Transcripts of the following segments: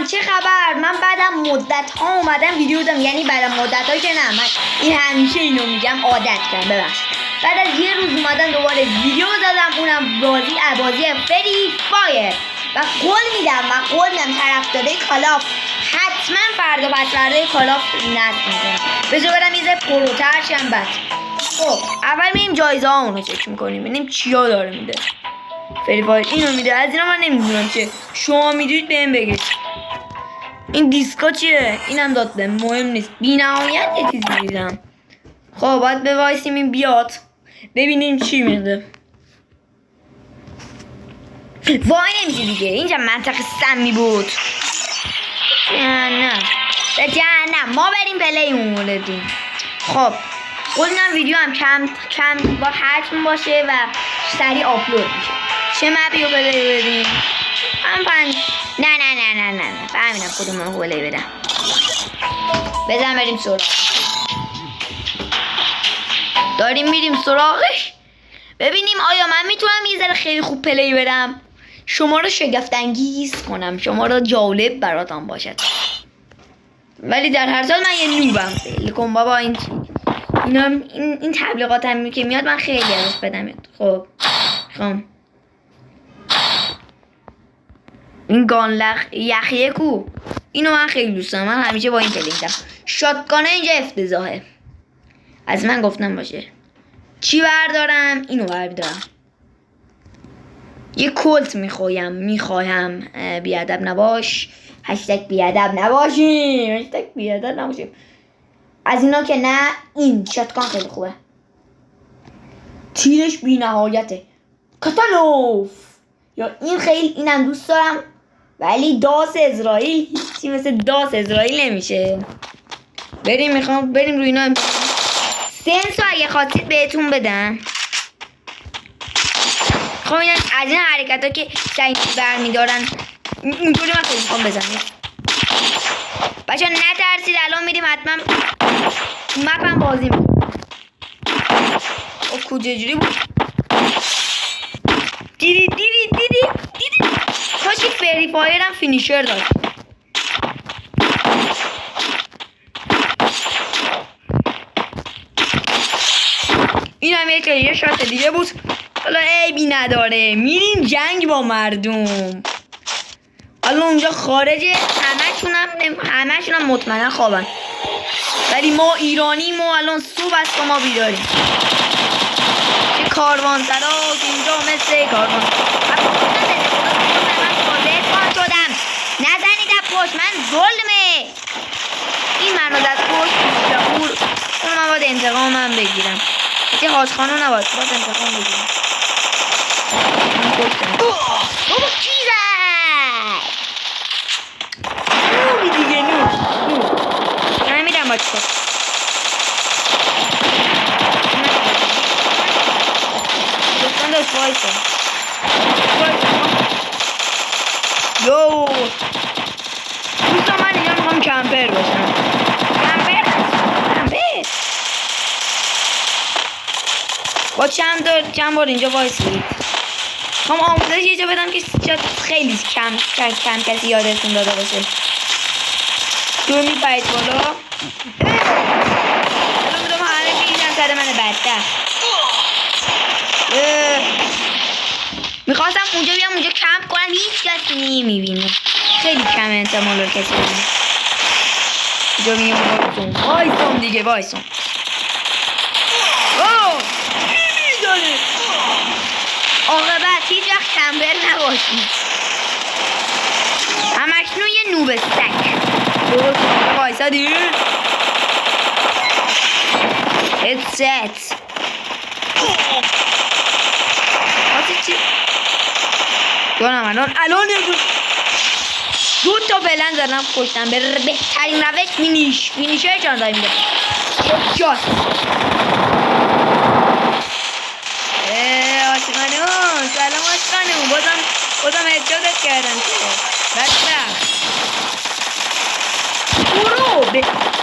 دوستان چه خبر؟ من بعدم مدت ها اومدم ویدیو بزنم، یعنی بعدم مدت ها که نه، من این همیشه اینو میگم، عادت کردم، ببخشید. بعد از یه روز اومدم دوباره ویدیو زدم، اونم بازی فری فایر و قول میدم طرفدارای کالاف حتما فردا پس فردای کالاف نصب میکنم. بذار برم یه ذره پروتر شم. بعد خب اول میریم جایزه هامون رو چک میکنیم ببینیم چیا داره میده. فری فایر اینو میده، از اینا من نمیدونم که شما میدونید بهم بگید. این دیسکا چیه؟ اینم داد بهم، مهم نیست. بی‌نهایت یه چیزی دیدم. خب باید بوایسیم این بیاد ببینیم چی میده. وای نمیشه دیگه، اینجا منطقه سمی بود. نه به جهنم، ما بریم پلیمون موردیم. خب قولنم ویدیو هم کم با حجم باشه و سریع آپلود میشه. چه مپی رو پلی بدیم؟ هم پنج. نه فهمیدم کدوم رو پلی بدم. بزن بریم سراغ. داریم میریم سراغش ببینیم آیا من میتونم یه ذره خیلی خوب پلی بدم، شما رو شگفت انگیز کنم، شما رو جالب براتان باشد. ولی در هر حال من یه نوبم. کن بابا این تبلیغات هم که میاد من خیلی ازش بدم. خب این گانلخ یخیه کو، اینو من خیلی دوست دارم، من همیشه با این پلی میدم. شاتگانه اینجا افتضاحه، از من گفتم باشه. چی بردارم؟ اینو بردارم. یه کلت میخوایم. بیادب نباش. هشتگ بیادب نباشیم. از اینا که نه، این شاتگان خیلی خوبه، تیرش بی نهایته. کاتالوف یا این خیلی اینم دوست دارم، ولی داس اسرائیل هیچی مثل داس اسرائیل نمیشه. بریم روی اینا. سنسو اگه خواستید بهتون بدم. خب این از این حرکت ها که سعی برمیدارن اینطوری من خیلی میخوام بزنم. بچه نترسید، الان میریم حتما مپم بازی میکنم. کجا جوری بود؟ دیدی کاشی فری فایر هم فینیشر داد. این هم یه شات دیگه بود. حالا عیبی نداره، میریم جنگ با مردم. حالا اونجا خارجه، همشون هم مطمئنا خوابن، ولی ما ایرانیم و الان صبح است و ما بیداریم. چه کاروان سراغ اینجا مثل کاروان. من شدم، نزنید پشت من، ظلمه. این منو زد پشت شهور. اون من باید انتقامم بگیرم. چه حاجخانو نباید انتقام بگیرم. بابا کی زد؟ نوبی دیگه، نوب من میرم با چکا. دوستان داشت وایسا. دوستان من اینجا میخوام کمپر باشم. کمپر با چند بار اینجا وایسید. هم آموزش یه جا بدم که خیلی کم کسی یادتون داده باشه. دور میپرید بالا. الان همه بیدن سر من بدبخت. میخواستم اونجا بیام اونجا کمپ کنم، هیچ کسی نمیبینه. خیلی کم احتمال رو کسی بینه. اینجا میام وایسم دیگه، وایسم. میزانه عاقبت هیچ وقت کمبر نباشید. همکنون یه نوب سک. درست وایسا دیر. هدست چی؟ دونم الان دو تا فعلا زدم کشتم. به بهترین روش فینیشر جان داریم ده. جاست آشقانون، سلام آشقانون. بازم هدشاتت کردم که بدبخت. برو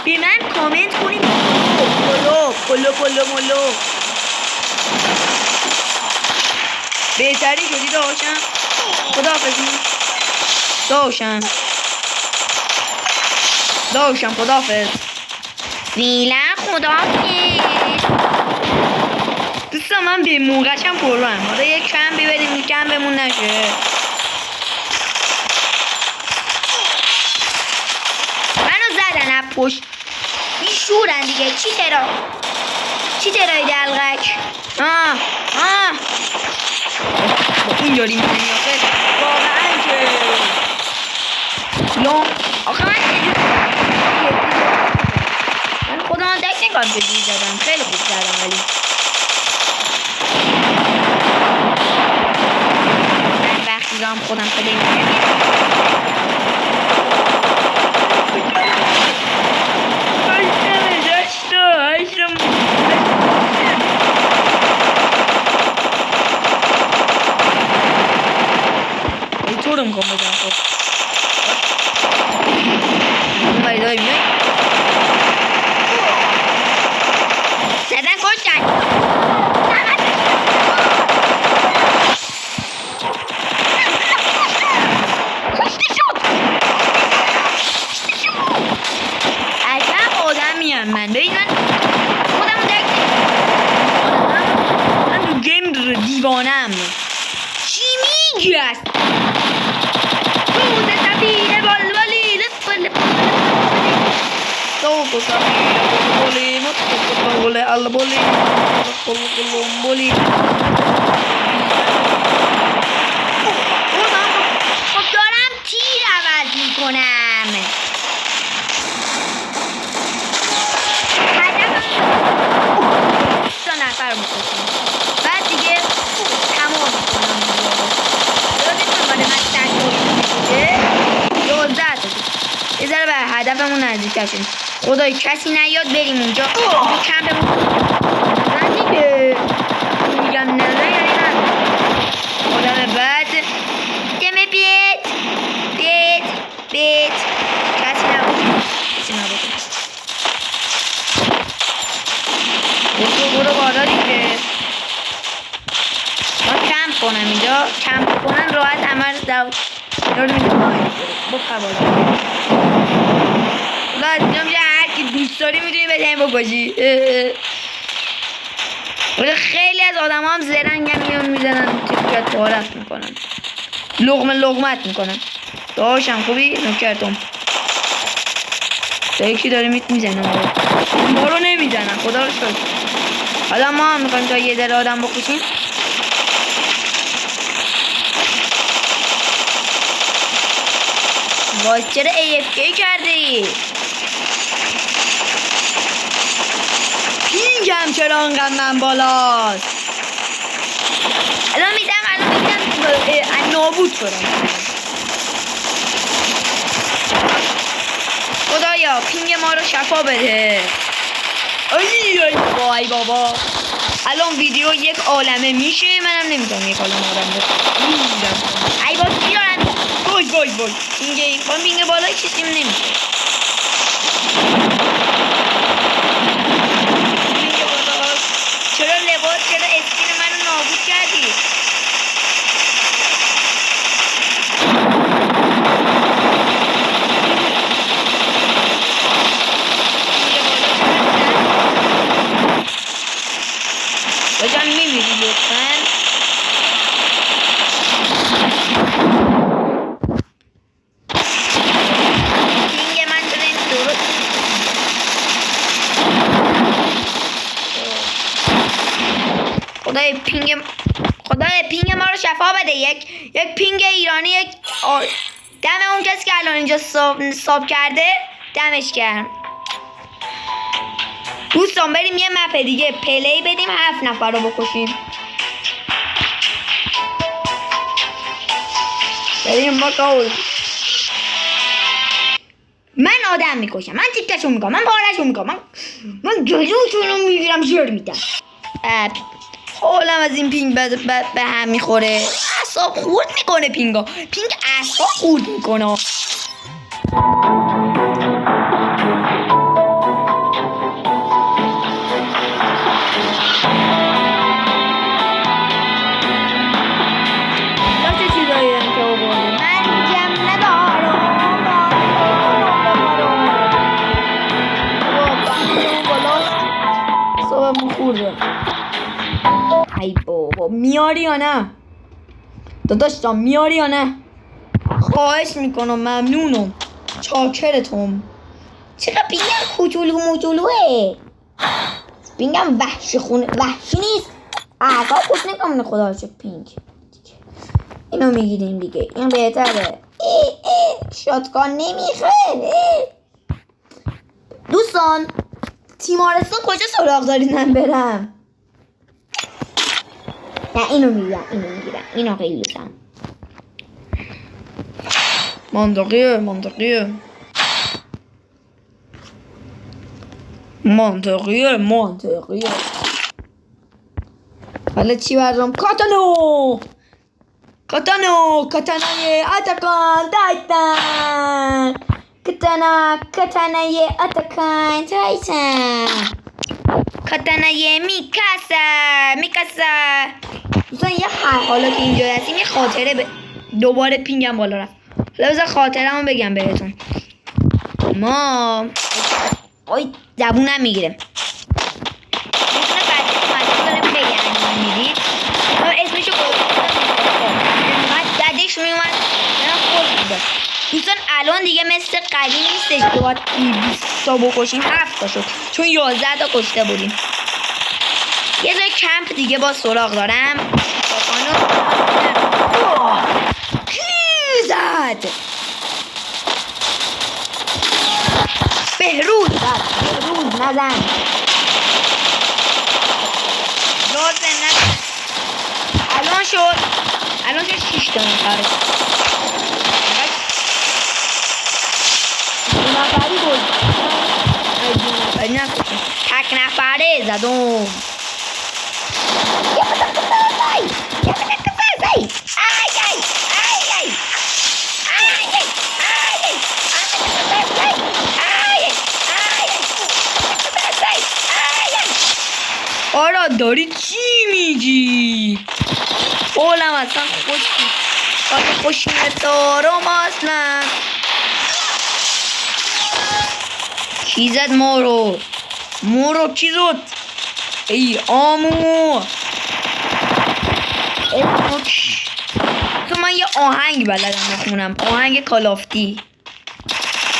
به من کامنت کنید. کلو بهتری شدی داشتم. خداحافظی داشتم. داشتم خداحافظ. فعلا خداحافظ. دوستان من به موقعشم پرروم. حالا یک کم ببریم کم بمون نشه. منو زدن از پشت. بیشورن دیگه. چی ترای دلغک. با این داریم میزنی آخه. واقعا که لام آخه من خودم دک نگاه بدی زدم. خیلی خوب زدم ولی من وقتی دارم خودم خیلی طورم میخوام بزنم. خب اون بری داری بیایی زدن کشتن. کشتی شد. عجب آدم میم من. ببین من خودمو درک من تو گیم دیوانم. چی میگی است؟ روز سفید بلبلی لفل سوق سفید بلبلی مطلق البلی بلی خب دارم تیر عوض میکنم. سه نفر میکنم بعد دیگه تمام میکنم. یه ذره به هدفمون نزدیک شدیم. خدای کسی نیاد بریم اونجا. کم بمون من دیگه میگم نه یعنی نه. آدم بعد دمه بیت کسی نبود. برو بالا دیگه. من کمپ کنم اینجا. کمپ کنن راحت همه رو میتونم بخواه بالا. از اینجا میشه هر کی دوست داری میتونی بزنی بکشی. ولی خیلی از آدم هم زرنگ هم میزنن تکیت پارت میکنن. لغمت میکنن. داشتم خوبی نکرتم. تا یکی داره میزنه ما رو نمیزنن. خدا رو شد. حالا ما هم میخوایم تا یه ذره آدم بکشیم. باز چرا AFK کردی؟ پینگم چرا انقدر من بالاست؟ الان میدم نابود شدم. خدایا پینگ ما رو شفا بده. وای بابا الان ویدیو یک عالمه میشه. منم نمیتونم یک عالمه آدم بکنم. ای باز بیارم. وای پینگ بالای چیزیم نمیشه. پینگ بالا چرا لباس چرا اسکین منو نابود کردی؟ بجان میمیری لطفاً. پینگ من داریم درست. خدای پینگ ما رو شفا بده. یک پینگ ایرانی. یک دم اون کسی که الان اینجا ساب کرده دمش گرم. دوستان بریم یه مپ دیگه پلی بدیم 7 نفر رو بکشیم. بریم ما کول. من آدم میکشم. من تیکشو میکنم. من پارشو میکنم. من جلوشون رو میگیرم زر میدم. حالم از این پینگ به هم میخوره. اعصاب خورد میکنه پینگ اعصاب خورد میکنه. من جمع ندارم. میاری یا نه؟ داداش جان میاری یا نه؟ خواهش میکنم، ممنونم، چاکرتم. چرا پینگم کوچولو موچولوه؟ پینگم وحشی خونه وحشی نیست، اعصاب خوش نکنه خدا شکر. پینگ اینو میگیریم دیگه، این بهتره. شاتگان نمیخوره. دوستان تیمارستان کجا سراغ دارید من برم؟ نه اینو میگیرم، اینو خیلی دوستم. منطقیه حالا چی بردم؟ کاتانای اتاکان تایتن. کاتانای اتاکان تایتن. کاتانای میکاسا. دوستان یه حالا که اینجا هستیم یه خاطره دوباره پینگم بالا رفت. حالا بذار خاطرمو بگم بهتون. ما زبونم میگیره. میتونه بعدی تو مجموع داره بگم میدید. اسمشو ددش میومد خوش بود. دوستان الان دیگه مثل قدیم نیستش که باید 20 تا بکشیم، 7 تا شد چون 11 تا کشته بودیم. یه جای کمپ دیگه با سراغ دارم. کی زد؟ بهروز نزن. الان شد 6 تا نفره. نفری بود. تک نفره زدم. آرا داری چی میگی؟ اولم اصلا خوشیم دارم اصلا. کی زد مورو کی زد؟ ای آمو تو من یه آهنگ بلدم بخونم، آهنگ کالافتی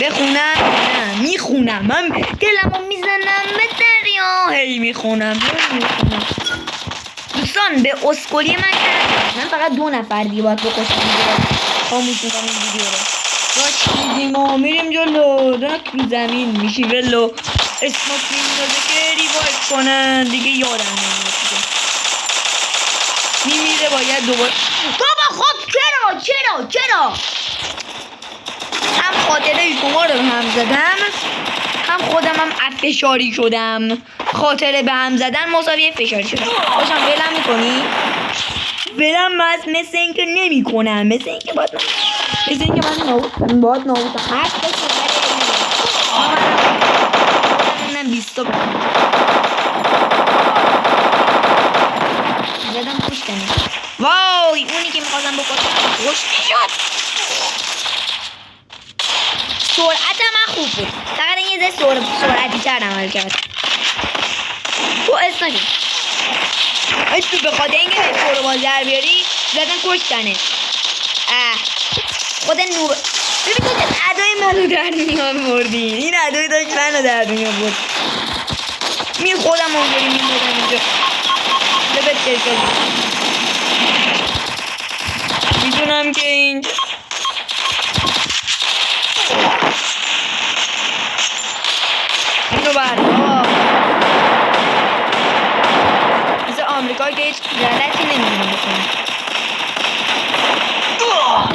بخونم. نه میخونم، من دلمو میزنم به دریا هی میخونم. دوستان به اسکولی من کردم. من فقط 2 نفر دیگه باید بکشم دیگه. خاموش میکنم این ویدیو رو. باش میدیم ما میریم جلو. دارک رو زمین میشی ولو. اسموک میندازه که ریوایف کنن دیگه. یادم نمیده میمیره باید دوباره. بابا خب چرا هم خاطره شما رو هم زدم، هم خودم هم فشاری شدم. خاطره به هم زدن مساوی فشاری شدم. باشم ولم میکنی؟ ولم مثل این که نمی کنم. مثل این که من باید نابودم. هست من 20 تا زدم کشتنی. وای اونی که میخواستم بکنم کشتی شد. سرعت من خوب بود، فقط این یه سرعتی تر عمل کرد. تو اسناکی تو به خاطر اینکه تو رو باز در بیاری زدن کشتنه. خود نور ببین که ادای منو در دنیا بردی. این ادای داشت منو در دنیا برد. می خودم اونجوری میمودم اینجا لبت شد. میدونم که اینجا اینو برها مثل آمریکا که هیچ غلطی نمیدونم بکنم.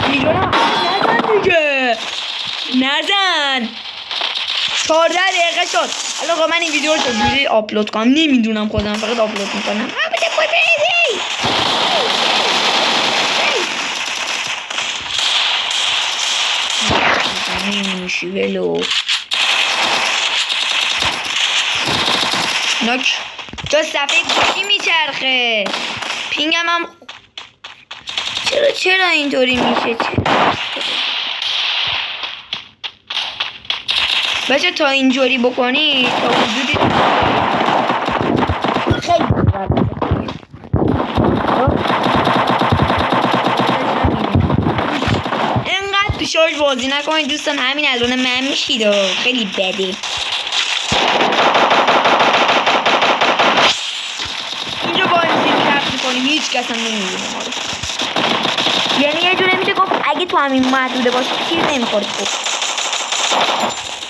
میدونم نزن دیگه، نزن. 14 دقیقه شد. الان من این ویدیو رو چجوری آپلود کنم نمیدونم، خودم فقط آپلود میکنم. نمیشی ولو ناک تو صفحه گوشی میچرخه. پینگم هم چرا اینطوری میشه؟ بچه تا اینجوری بکنی تا حدودی خیلی بازی نکنید دوستان، همین الان من میشید خیلی بده. اینجا با این سیم کف میکنیم هیچ کس هم نمیبینه ما رو. یعنی یه جوره میشه گفت اگه تو همین محدوده باشه تیر نمیخوری. خب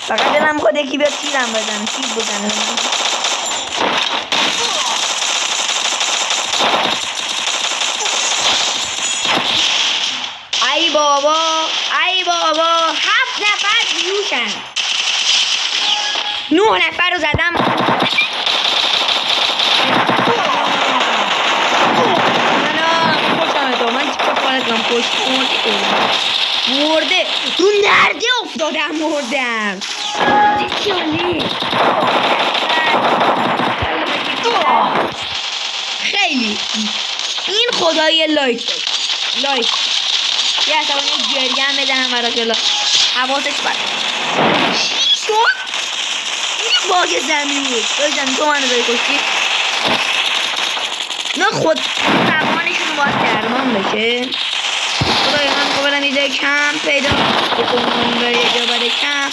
فقط دلم خود یکی بیاد تیرم بزنه، تیر بزنه. ای بابا ای بابا 7 نفر بیوشن، 9 نفر رو زدم. مرده رو نرده افتادم مردم. خیلی این خدای لایک داشت. لایک یه اصلا گریه هم بزنم برا جلو حواسش برد. چی شد؟ این باگ زمین بود. بزن تو منو بکشی. نه خود زبانشون باید درمان بشه. خدای من خب برم یه کم پیدا بکنم، به یه جا بره کم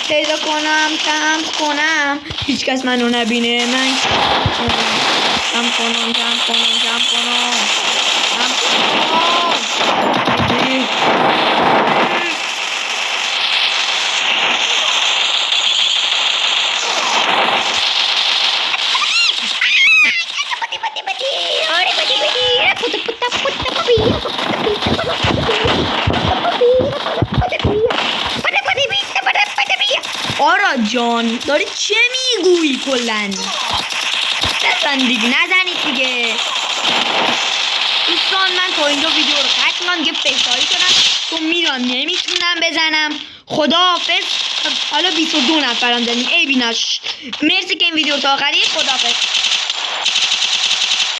پیدا کنم، کم کنم هیچ کس منو نبینه. من کم کنم آرا جان داری چه میگویی کلن؟ بزن دیگه، نزنید دیگه دوستان. من تا اینجا ویدیو رو قطع کنم دیگه فشاری کنم تو میدونم نمیتونم بزنم. خداحافظ. حالا 22 نفرم داریم ای بیناش. مرسی که این ویدیو رو تا آخری. خداحافظ.